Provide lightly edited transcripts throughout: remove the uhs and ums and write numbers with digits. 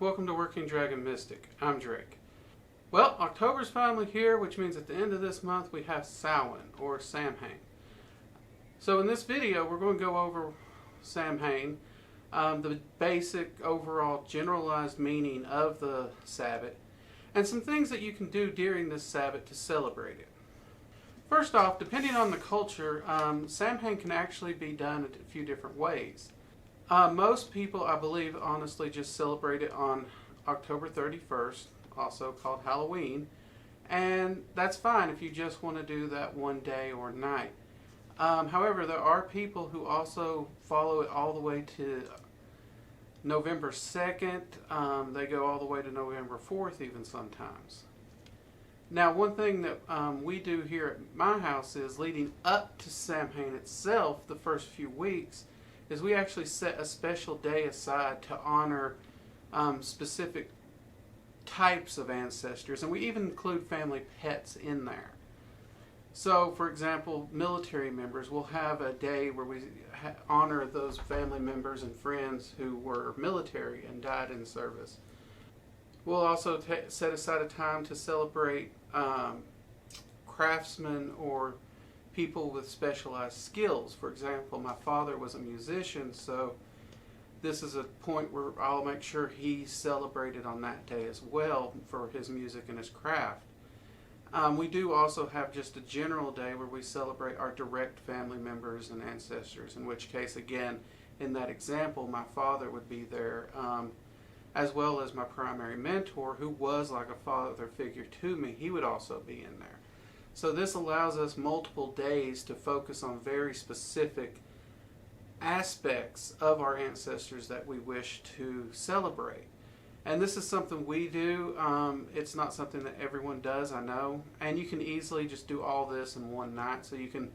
welcome to Working Dragon Mystic. I'm Drake. Well, October's finally here, which means at the end of this month we have Samhain, or Samhain. So in this video we're going to go over Samhain, the basic overall generalized meaning of the Sabbat, and some things that you can do during this Sabbat to celebrate it. First off, depending on the culture, Samhain can actually be done in a few different ways. Most people, I believe, honestly just celebrate it on October 31st, also called Halloween, and that's fine if you just want to do that one day or night. However, there are people who also follow it all the way to November 2nd. They go all the way to November 4th even sometimes. Now, one thing that we do here at my house is leading up to Samhain itself, the first few weeks, is we actually set a special day aside to honor specific types of ancestors, and we even include family pets in there. So, for example, military members will have a day where we honor those family members and friends who were military and died in service. We'll also set aside a time to celebrate craftsmen or people with specialized skills. For example, my father was a musician, so this is a point where I'll make sure he's celebrated on that day as well for his music and his craft. We do also have just a general day where we celebrate our direct family members and ancestors, in which case, again, in that example, my father would be there, as well as my primary mentor, who was like a father figure to me. He would also be in there. So this allows us multiple days to focus on very specific aspects of our ancestors that we wish to celebrate. And this is something we do. It's not something that everyone does, I know. And you can easily just do all this in one night. So you can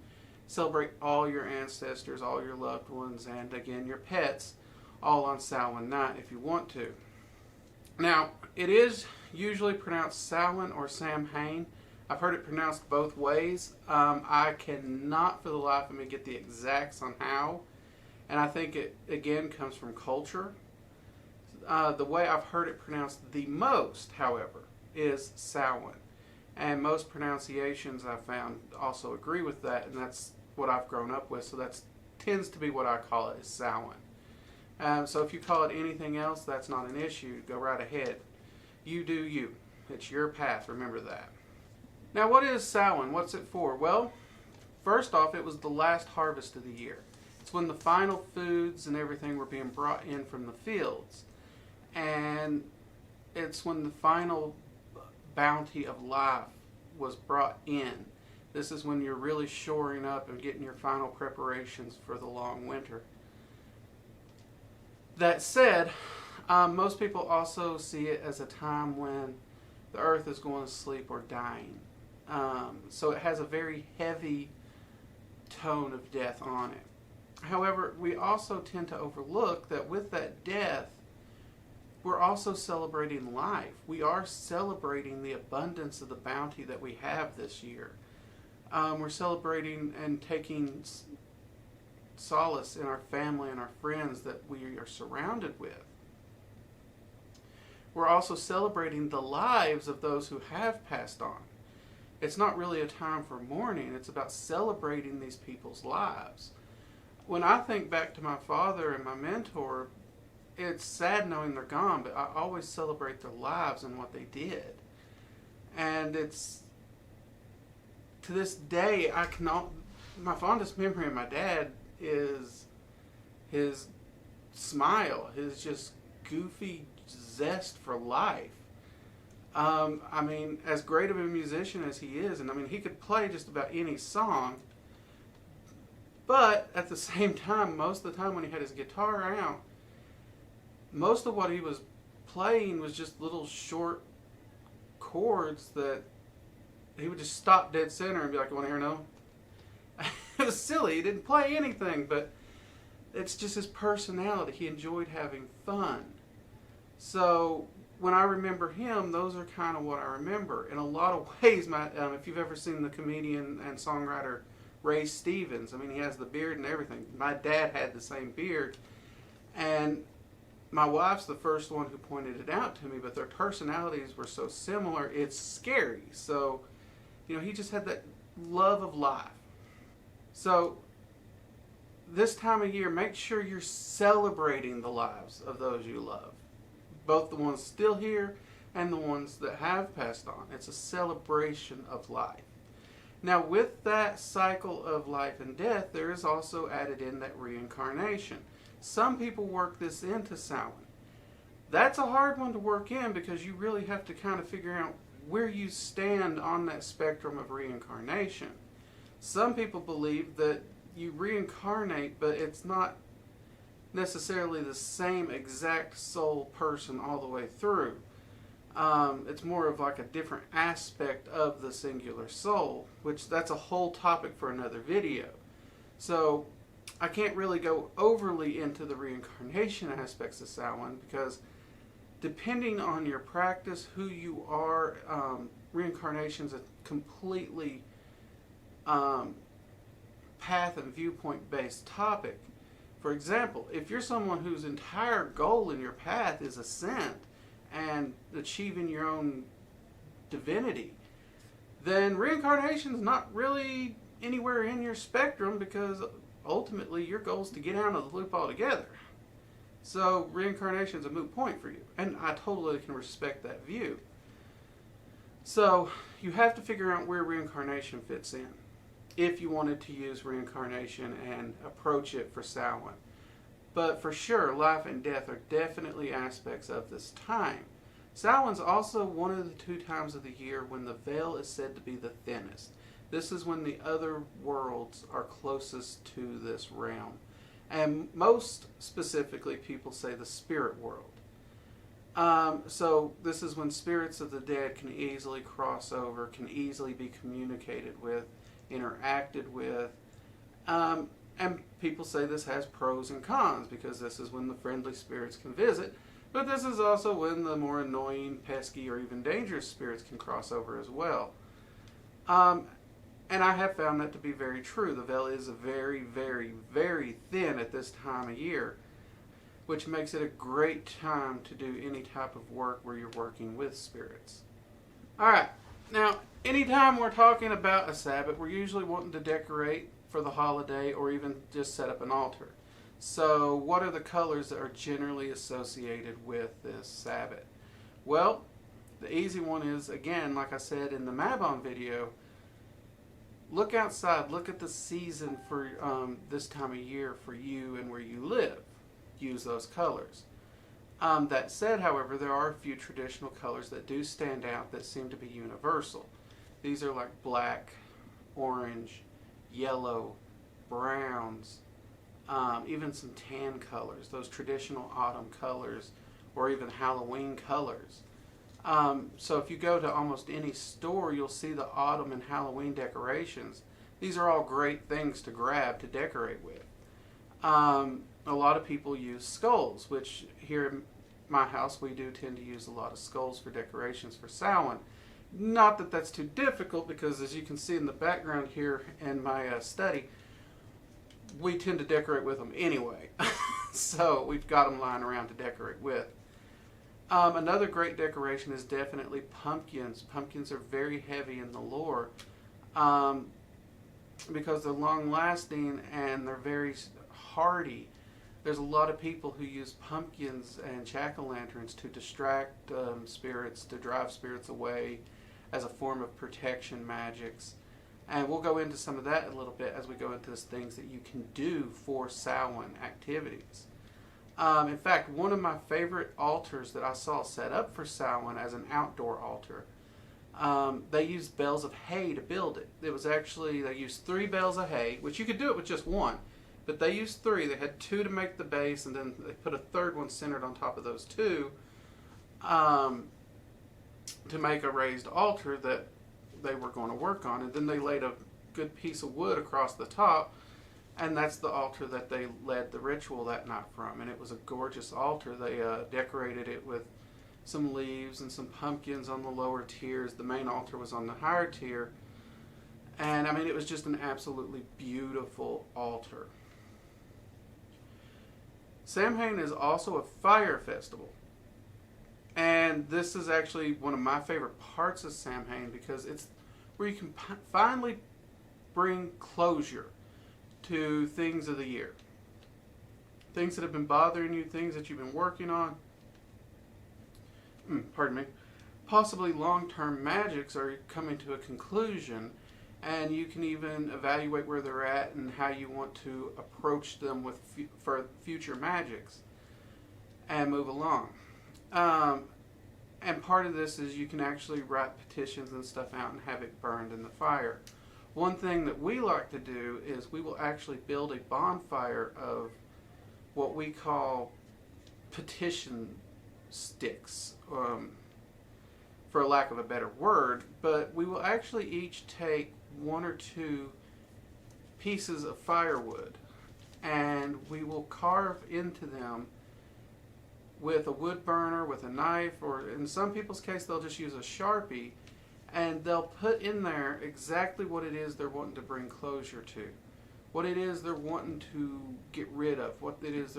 celebrate all your ancestors, all your loved ones, and again, your pets, all on Samhain night if you want to. Now, it is usually pronounced Samhain or Samhain. I've heard it pronounced both ways. I cannot for the life of me get the exacts on how, and I think it again comes from culture. The way I've heard it pronounced the most, however, is Samhain, and most pronunciations I've found also agree with that, and that's what I've grown up with, so that tends to be what I call it, is Samhain. So if you call it anything else, that's not an issue. Go right ahead. You do you. It's your path, remember that. Now, what is Samhain? What's it for? Well, first off, it was the last harvest of the year. It's when the final foods and everything were being brought in from the fields. And it's when the final bounty of life was brought in. This is when you're really shoring up and getting your final preparations for the long winter. That said, most people also see it as a time when the earth is going to sleep or dying. So it has a very heavy tone of death on it. However, we also tend to overlook that with that death, we're also celebrating life. We are celebrating the abundance of the bounty that we have this year. We're celebrating and taking solace in our family and our friends that we are surrounded with. We're also celebrating the lives of those who have passed on. It's not really a time for mourning, it's about celebrating these people's lives. When I think back to my father and my mentor, it's sad knowing they're gone, but I always celebrate their lives and what they did. And it's, to this day, my fondest memory of my dad is his smile, his just goofy zest for life. I mean, as great of a musician as he is, and I mean, he could play just about any song, but at the same time, most of the time when he had his guitar out, most of what he was playing was just little short chords that he would just stop dead center and be like, "You want to hear no?" It was silly. He didn't play anything, but it's just his personality. He enjoyed having fun. So when I remember him, those are kind of what I remember. In a lot of ways, if you've ever seen the comedian and songwriter Ray Stevens, I mean, he has the beard and everything. My dad had the same beard. And my wife's the first one who pointed it out to me, but their personalities were so similar, it's scary. So, he just had that love of life. So, this time of year, make sure you're celebrating the lives of those you love. Both the ones still here and the ones that have passed on. It's a celebration of life. Now, with that cycle of life and death, there is also added in that reincarnation. Some people work this into Samhain. That's a hard one to work in because you really have to kind of figure out where you stand on that spectrum of reincarnation. Some people believe that you reincarnate, but it's not necessarily the same exact soul person all the way through. It's more of like a different aspect of the singular soul, which that's a whole topic for another video. So I can't really go overly into the reincarnation aspects of Samhain because depending on your practice, who you are, reincarnation is a completely path and viewpoint based topic. For example, if you're someone whose entire goal in your path is ascent and achieving your own divinity, then reincarnation is not really anywhere in your spectrum because ultimately your goal is to get out of the loop altogether. So reincarnation is a moot point for you, and I totally can respect that view. So you have to figure out where reincarnation fits in if you wanted to use reincarnation and approach it for Samhain. But for sure, life and death are definitely aspects of this time. Samhain's also one of the 2 times of the year when the veil is said to be the thinnest. This is when the other worlds are closest to this realm. And most specifically, people say the spirit world. So this is when spirits of the dead can easily cross over, can easily be communicated with, interacted with. And people say this has pros and cons because this is when the friendly spirits can visit. But this is also when the more annoying, pesky, or even dangerous spirits can cross over as well. And I have found that to be very true. The veil is very, very, very thin at this time of year, which makes it a great time to do any type of work where you're working with spirits. Alright, now anytime we're talking about a Sabbat, we're usually wanting to decorate for the holiday or even just set up an altar. So what are the colors that are generally associated with this Sabbat? Well, the easy one is, again, like I said in the Mabon video, look outside, look at the season for this time of year for you and where you live. Use those colors. That said, however, there are a few traditional colors that do stand out that seem to be universal. These are like black, orange, yellow, browns, even some tan colors, those traditional autumn colors, or even Halloween colors. So if you go to almost any store, you'll see the autumn and Halloween decorations. These are all great things to grab to decorate with. A lot of people use skulls, which here in my house we do tend to use a lot of skulls for decorations for Samhain. Not that that's too difficult because as you can see in the background here in my study, we tend to decorate with them anyway. So we've got them lying around to decorate with. Another great decoration is definitely pumpkins. Pumpkins are very heavy in the lore because they're long lasting and they're very hardy. There's a lot of people who use pumpkins and jack-o'-lanterns to distract spirits, to drive spirits away as a form of protection magics. And we'll go into some of that a little bit as we go into things that you can do for Samhain activities. In fact, one of my favorite altars that I saw set up for Samhain as an outdoor altar, they used bales of hay to build it. It was actually, they used 3 bales of hay, which you could do it with just 1, but they used 3. They had 2 to make the base, and then they put a 3rd one centered on top of those 2 to make a raised altar that they were going to work on. And then they laid a good piece of wood across the top, and that's the altar that they led the ritual that night from. And it was a gorgeous altar. They decorated it with some leaves and some pumpkins on the lower tiers. The main altar was on the higher tier. And I mean, it was just an absolutely beautiful altar. Samhain is also a fire festival. And this is actually one of my favorite parts of Samhain because it's where you can finally bring closure to things of the year. Things that have been bothering you, things that you've been working on. Pardon me. Possibly long-term magics are coming to a conclusion, and you can even evaluate where they're at and how you want to approach them with for future magics and move along. And part of this is you can actually write petitions and stuff out and have it burned in the fire. One thing that we like to do is we will actually build a bonfire of what we call petition sticks, for lack of a better word, but we will actually each take 1 or 2 pieces of firewood and we will carve into them with a wood burner, with a knife, or in some people's case they'll just use a Sharpie, and they'll put in there exactly what it is they're wanting to bring closure to, what it is they're wanting to get rid of, what it is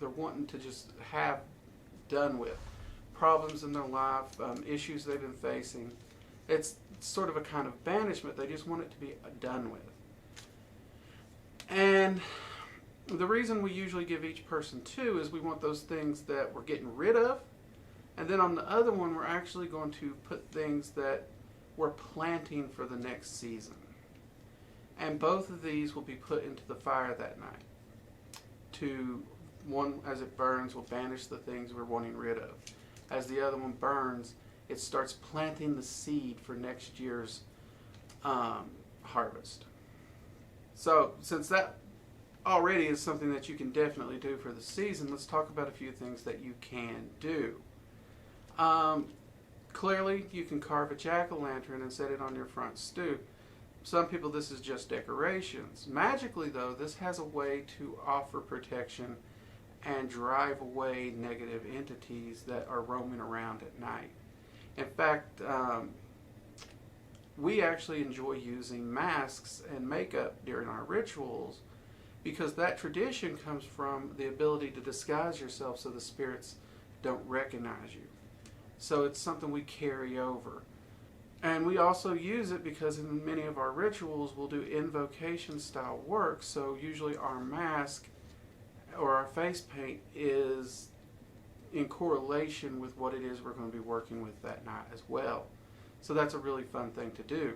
they're wanting to just have done with, problems in their life, issues they've been facing. It's sort of a kind of banishment. They just want it to be done with. And the reason we usually give each person 2 is we want those things that we're getting rid of, and then on the other one we're actually going to put things that we're planting for the next season. And both of these will be put into the fire that night. One, as it burns, will banish the things we're wanting rid of. As the other one burns, it starts planting the seed for next year's harvest. So, since that already is something that you can definitely do for the season, let's talk about a few things that you can do. Clearly, you can carve a jack-o'-lantern and set it on your front stoop. Some people, this is just decorations. Magically, though, this has a way to offer protection and drive away negative entities that are roaming around at night. In fact, we actually enjoy using masks and makeup during our rituals because that tradition comes from the ability to disguise yourself so the spirits don't recognize you. So it's something we carry over. And we also use it because in many of our rituals we'll do invocation style work, so usually our mask or our face paint is in correlation with what it is we're going to be working with that night as well. So that's a really fun thing to do.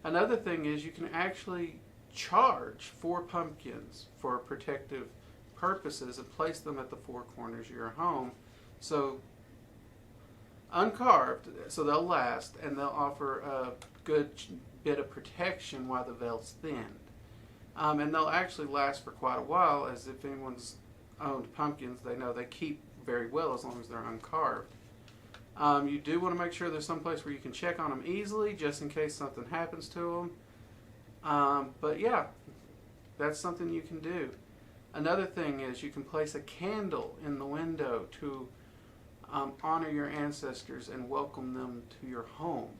Another thing is you can actually charge 4 pumpkins for protective purposes and place them at the 4 corners of your home. So uncarved, so they'll last and they'll offer a good bit of protection while the veil's thinned. And they'll actually last for quite a while, as if anyone's owned pumpkins, they know they keep very well as long as they're uncarved. You do want to make sure there's some place where you can check on them easily, just in case something happens to them. But yeah, that's something you can do. Another thing is you can place a candle in the window to honor your ancestors and welcome them to your home.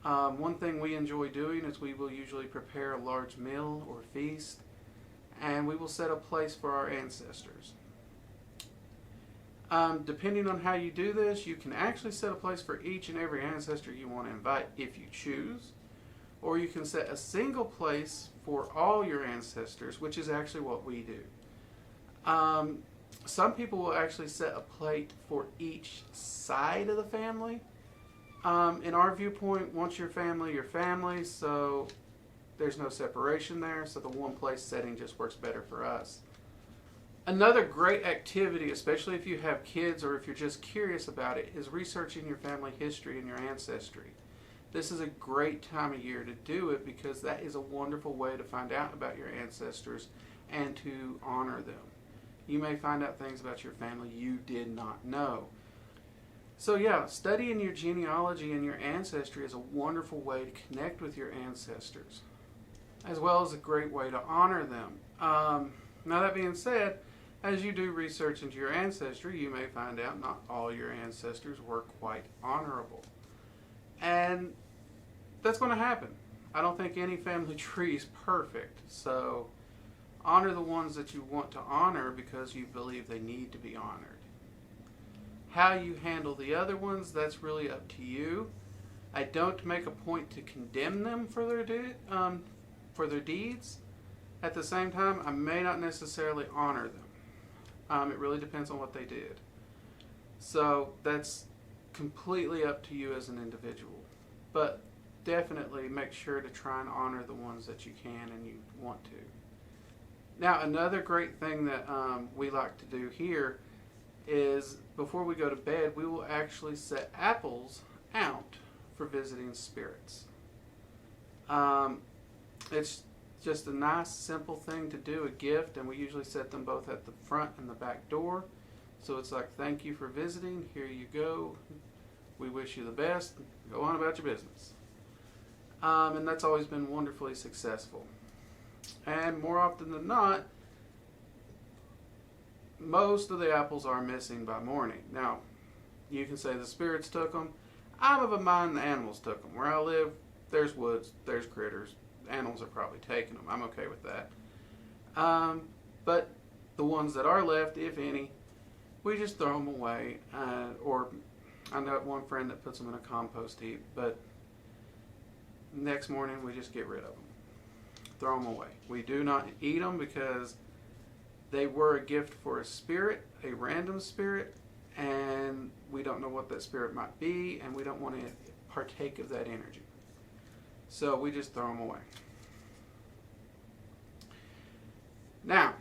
One thing we enjoy doing is we will usually prepare a large meal or feast, and we will set a place for our ancestors. Depending on how you do this, you can actually set a place for each and every ancestor you want to invite if you choose, or you can set a single place for all your ancestors, which is actually what we do. Some people will actually set a plate for each side of the family. In our viewpoint, once you're family, so there's no separation there, so the one place setting just works better for us. Another great activity, especially if you have kids or if you're just curious about it, is researching your family history and your ancestry. This is a great time of year to do it because that is a wonderful way to find out about your ancestors and to honor them. You may find out things about your family you did not know. So yeah, studying your genealogy and your ancestry is a wonderful way to connect with your ancestors, as well as a great way to honor them. Now that being said, as you do research into your ancestry, you may find out not all your ancestors were quite honorable. And that's going to happen. I don't think any family tree is perfect, so Honor the ones that you want to honor because you believe they need to be honored. How you handle the other ones, that's really up to you. I don't make a point to condemn them for their deeds. At the same time, I may not necessarily honor them. It really depends on what they did. So that's completely up to you as an individual. But definitely make sure to try and honor the ones that you can and you want to. Now, another great thing that we like to do here is before we go to bed, we will actually set apples out for visiting spirits. It's just a nice, simple thing to do, a gift, and we usually set them both at the front and the back door. So it's like, thank you for visiting, here you go, we wish you the best, go on about your business. And that's always been wonderfully successful. And more often than not, most of the apples are missing by morning. Now, you can say the spirits took them. I'm of a mind the animals took them. Where I live, there's woods, there's critters. Animals are probably taking them. I'm okay with that. But the ones that are left, if any, we just throw them away. Or I know one friend that puts them in a compost heap, but next morning we just get rid of them. Throw them away. We do not eat them because they were a gift for a spirit, a random spirit, and we don't know what that spirit might be, and we don't want to partake of that energy. So we just throw them away. Now,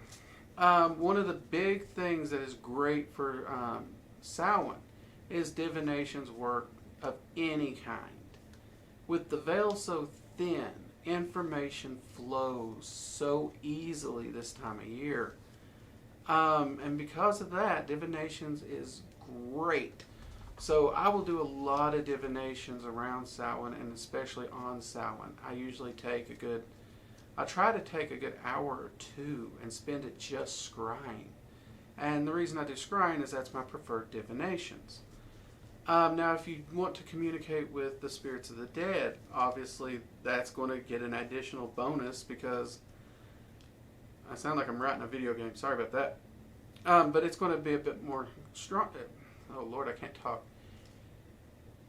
one of the big things that is great for Samhain is divination's work of any kind. With the veil so thin, information flows so easily this time of year. And because of that, divinations is great. So I will do a lot of divinations around Samhain and especially on Samhain. I try to take a good hour or two and spend it just scrying. And the reason I do scrying is that's my preferred divinations. Now, if you want to communicate with the spirits of the dead, obviously that's going to get an additional bonus because I sound like I'm writing a video game. Sorry about that. But it's going to be a bit more strong. Oh, Lord, I can't talk.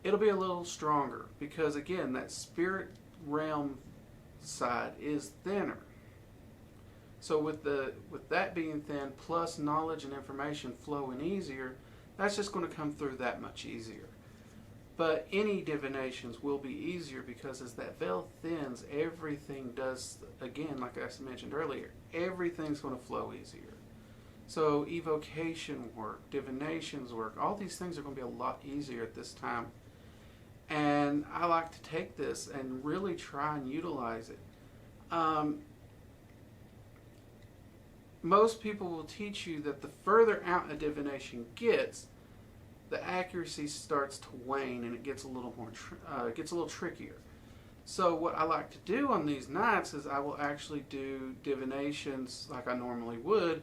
It'll be a little stronger because, again, that spirit realm side is thinner. So with that being thin, plus knowledge and information flowing easier, that's just going to come through that much easier. But any divinations will be easier because as that veil thins, everything does, again, like I mentioned earlier, everything's going to flow easier. So evocation work, divinations work, all these things are going to be a lot easier at this time. And I like to take this and really try and utilize it. Most people will teach you that the further out a divination gets, the accuracy starts to wane and it gets a little more trickier. So what I like to do on these nights is I will actually do divinations like I normally would,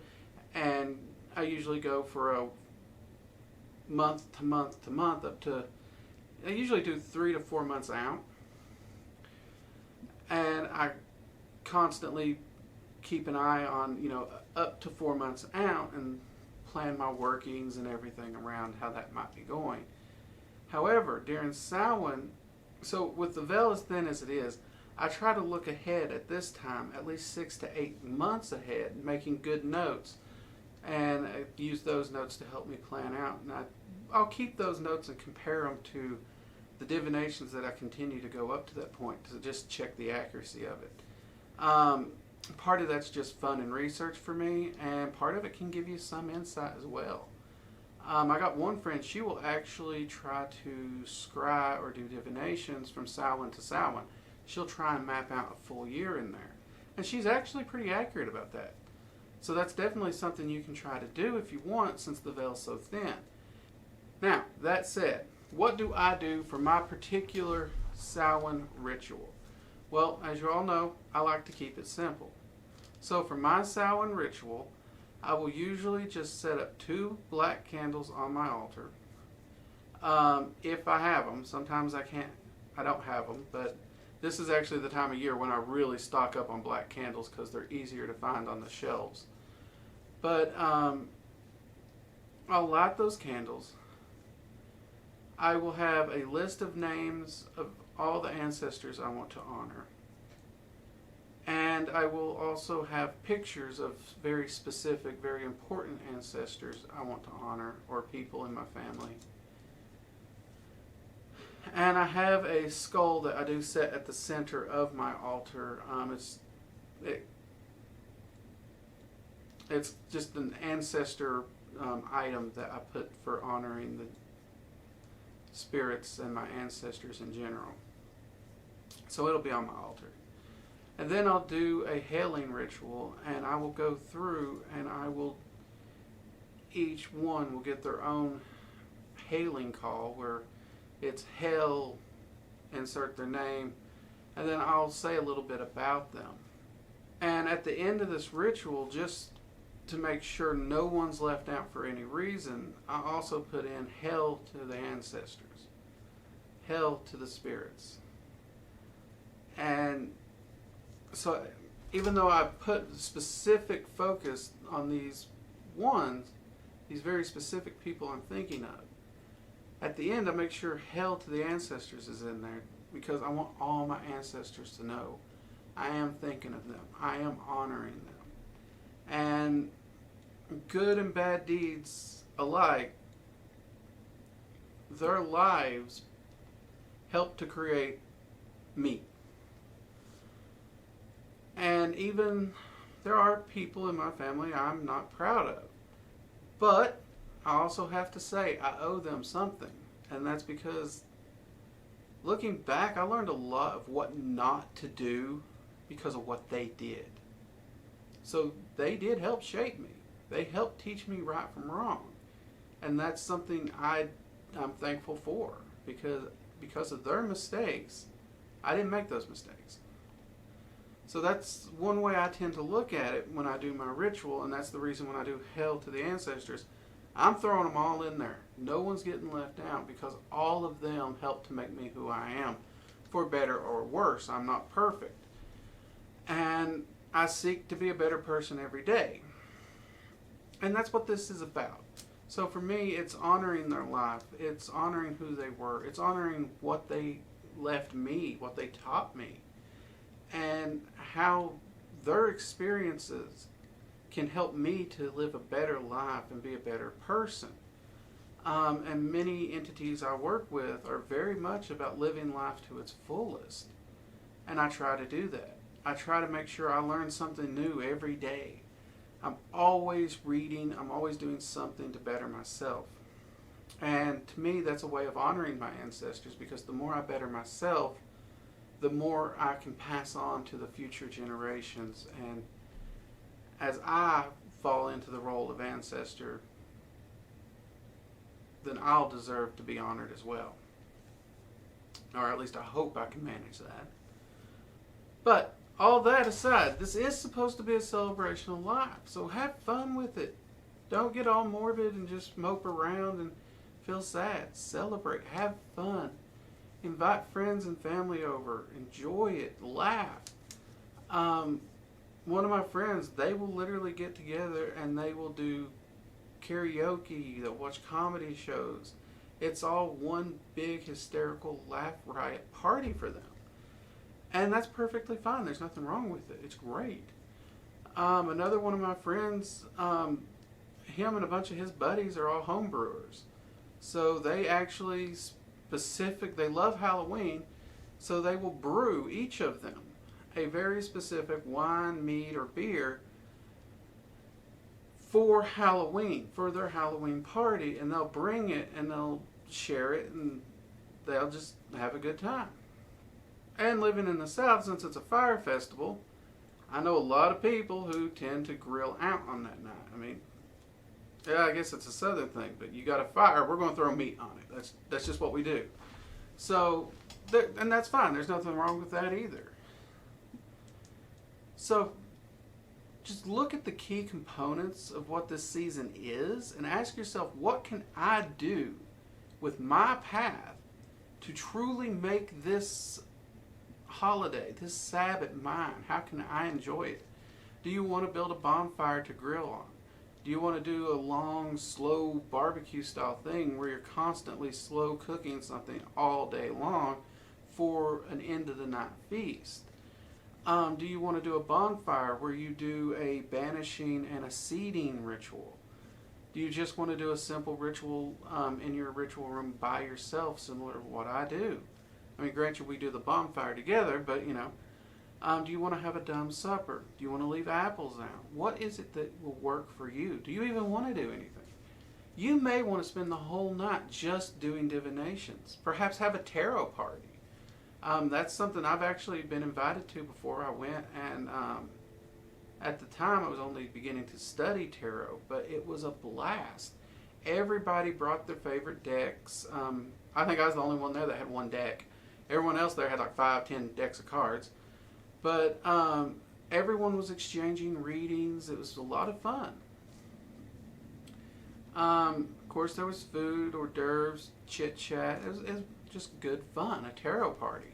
and I usually go for a month to month to month up to, I usually do 3 to 4 months out, and I constantly keep an eye on, up to 4 months out and plan my workings and everything around how that might be going. However, during Samhain, so with the veil as thin as it is, I try to look ahead at this time, at least 6 to 8 months ahead, making good notes, and I use those notes to help me plan out. And I'll keep those notes and compare them to the divinations that I continue to go up to that point to just check the accuracy of it. Part of that's just fun and research for me, and part of it can give you some insight as well. I got one friend, she will actually try to scry or do divinations from Samhain to Samhain. She'll try and map out a full year in there. And she's actually pretty accurate about that. So that's definitely something you can try to do if you want, since the veil's so thin. Now, that said, what do I do for my particular Samhain ritual? Well, as you all know, I like to keep it simple. So for my Samhain ritual, I will usually just set up 2 black candles on my altar. If I have them, sometimes I don't have them, but This is actually the time of year when I really stock up on black candles because they're easier to find on the shelves. But I'll light those candles. I will have a list of names of all the ancestors I want to honor. And I will also have pictures of very specific, very important ancestors I want to honor, or people in my family. And I have a skull that I do set at the center of my altar. It's just an ancestor item that I put for honoring the spirits and my ancestors in general. So it'll be on my altar. And then I'll do a hailing ritual, and I will go through and each one will get their own hailing call where it's hail, insert their name, and then I'll say a little bit about them. And at the end of this ritual, just to make sure no one's left out for any reason, I also put in hail to the ancestors, hail to the spirits. And so even though I put specific focus on these very specific people I'm thinking of, at the end I make sure hail to the ancestors is in there, because I want all my ancestors to know I am thinking of them, I am honoring them. And good and bad deeds alike, their lives help to create me. And even there are people in my family I'm not proud of. But I also have to say I owe them something. And that's because looking back, I learned a lot of what not to do because of what they did. So they did help shape me. They helped teach me right from wrong. And that's something I'm thankful for, because of their mistakes, I didn't make those mistakes. So that's one way I tend to look at it when I do my ritual, and that's the reason when I do hail to the ancestors, I'm throwing them all in there. No one's getting left out, because all of them helped to make me who I am, for better or worse. I'm not perfect. And I seek to be a better person every day. And that's what this is about. So for me, it's honoring their life. It's honoring who they were. It's honoring what they left me, what they taught me, and how their experiences can help me to live a better life and be a better person. And many entities I work with are very much about living life to its fullest. And I try to do that. I try to make sure I learn something new every day. I'm always reading, I'm always doing something to better myself. And to me, that's a way of honoring my ancestors, because the more I better myself, the more I can pass on to the future generations. And as I fall into the role of ancestor, then I'll deserve to be honored as well. Or at least I hope I can manage that. But all that aside, this is supposed to be a celebration of life, so have fun with it. Don't get all morbid and just mope around and feel sad. Celebrate, have fun. Invite friends and family over. Enjoy it. Laugh. One of my friends, they will literally get together and they will do karaoke. They'll watch comedy shows. It's all one big hysterical laugh riot party for them. And that's perfectly fine. There's nothing wrong with it. It's great. Another one of my friends, him and a bunch of his buddies are all home brewers. So they actually they love Halloween, so they will brew, each of them, a very specific wine, mead, or beer for Halloween, for their Halloween party, and they'll bring it and they'll share it and they'll just have a good time. And living in the South, since it's a fire festival, I know a lot of people who tend to grill out on that night. I mean, yeah, I guess it's a Southern thing, but you got a fire, we're going to throw meat on it. That's just what we do. So, and that's fine. There's nothing wrong with that either. So, just look at the key components of what this season is and ask yourself, what can I do with my path to truly make this holiday, this Sabbath mine? How can I enjoy it? Do you want to build a bonfire to grill on? Do you want to do a long, slow barbecue style thing where you're constantly slow cooking something all day long for an end of the night feast? Do you want to do a bonfire where you do a banishing and a seeding ritual? Do you just want to do a simple ritual in your ritual room by yourself, similar to what I do? I mean, granted, we do the bonfire together, but you know, do you want to have a dumb supper? Do you want to leave apples out? What is it that will work for you? Do you even want to do anything? You may want to spend the whole night just doing divinations. Perhaps have a tarot party. That's something I've actually been invited to before I went, and at the time I was only beginning to study tarot, but it was a blast. Everybody brought their favorite decks. I think I was the only one there that had one deck. Everyone else there had like 5, 10 decks of cards. But everyone was exchanging readings. It was a lot of fun. Of course, there was food, hors d'oeuvres, chit-chat. It was just good fun, a tarot party.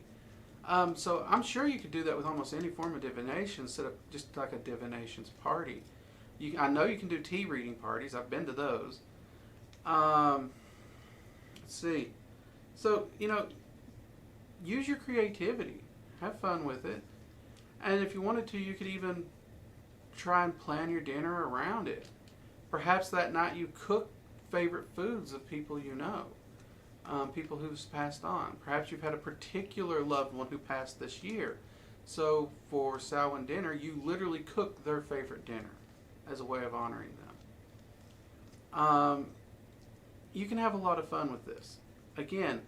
So I'm sure you could do that with almost any form of divination instead of just like a divinations party. I know you can do tea reading parties. I've been to those. Let's see. So, you know, use your creativity. Have fun with it. And if you wanted to, you could even try and plan your dinner around it. Perhaps that night you cook favorite foods of people you know. People who've passed on. Perhaps you've had a particular loved one who passed this year. So for Samhain dinner, you literally cook their favorite dinner as a way of honoring them. You can have a lot of fun with this. Again,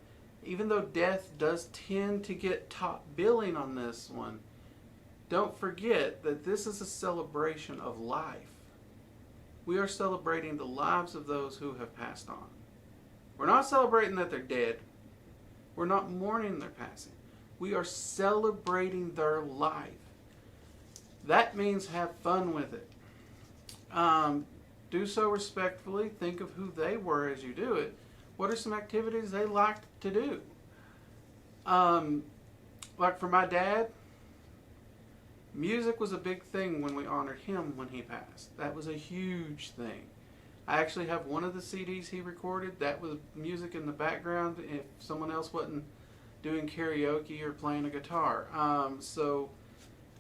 even though death does tend to get top billing on this one, don't forget that this is a celebration of life. We are celebrating the lives of those who have passed on. We're not celebrating that they're dead. We're not mourning their passing. We are celebrating their life. That means have fun with it. Do so respectfully. Think of who they were as you do it. What are some activities they liked to do? Like for my dad, music was a big thing when we honored him when he passed. That was a huge thing. I actually have one of the CDs he recorded. That was music in the background if someone else wasn't doing karaoke or playing a guitar. So,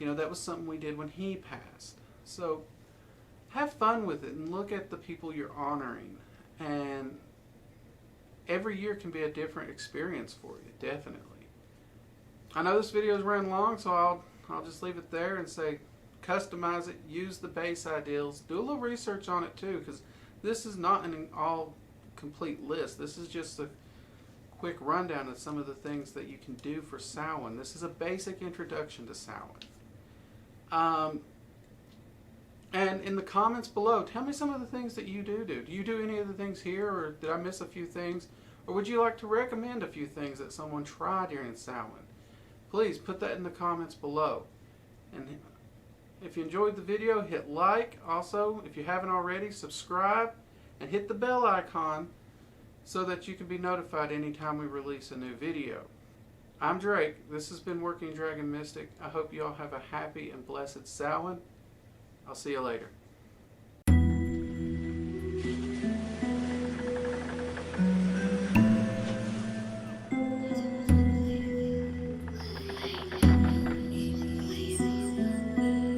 you know, that was something we did when he passed. So, have fun with it and look at the people you're honoring. And every year can be a different experience for you, definitely. I know this video is running long, so I'll just leave it there and say customize it, use the base ideals, do a little research on it too, because this is not an all complete list. This is just a quick rundown of some of the things that you can do for Samhain. This is a basic introduction to Samhain. And in the comments below, tell me some of the things that you do. Do you do any of the things here, or did I miss a few things? Or would you like to recommend a few things that someone tried during Samhain? Please put that in the comments below. And if you enjoyed the video, hit like. Also, if you haven't already, subscribe and hit the bell icon so that you can be notified anytime we release a new video. I'm Drake. This has been Working Dragon Mystic. I hope you all have a happy and blessed Samhain. I'll see you later.